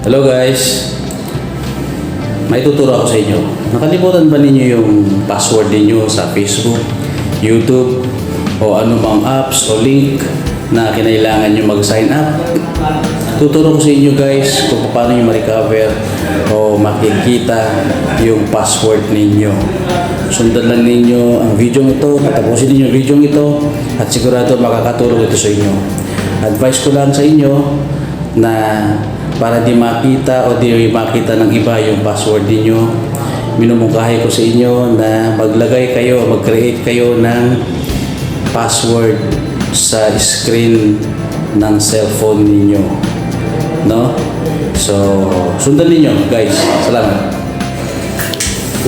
Hello guys, may tuturo ako sa inyo. Nakalimutan ba ninyo yung password ninyo sa Facebook, YouTube, o anumang apps o link na kinailangan nyo mag-sign up? Tuturo ko sa inyo guys kung paano nyo ma-recover o makikita yung password ninyo. Sundan lang ninyo ang video ito, patapusin ninyo ang video ito at sigurado makakatulong ito sa inyo. Advice ko lang sa inyo na para di makita o di makita ng iba yung password ninyo, minumungkahi ko sa inyo na maglagay kayo, mag-create kayo ng password sa screen ng cellphone ninyo. No? So, sundan ninyo guys. Salamat.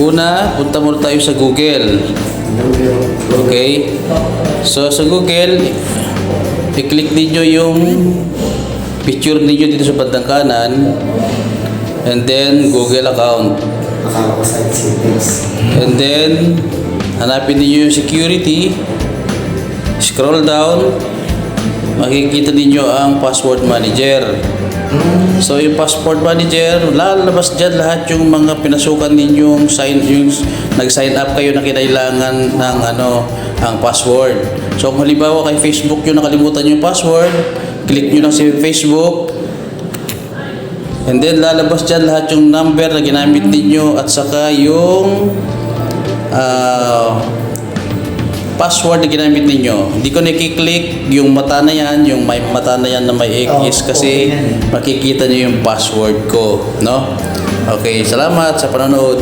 Una, punta muna tayo sa Google. Okay? So, sa Google, i-click ninyo yung picture ninyo dito sa bandang kanan and then Google account. And then, hanapin ninyo yung security. Scroll down. Makikita ninyo ang password manager. So yung password manager, lalabas dyan lahat yung mga pinasukan ninyong nag-sign up kayo na kinailangan ng ang password. So kung halimbawa kay Facebook yung nakalimutan yung password, click nyo lang si Facebook. And then lalabas dyan lahat yung number na ginamit ninyo at saka yung password na ginamit ninyo. Hindi ko nakiklik yung mata na yan, yung may mata na yan na may X kasi makikita nyo yung password ko. No? Okay, salamat sa panonood.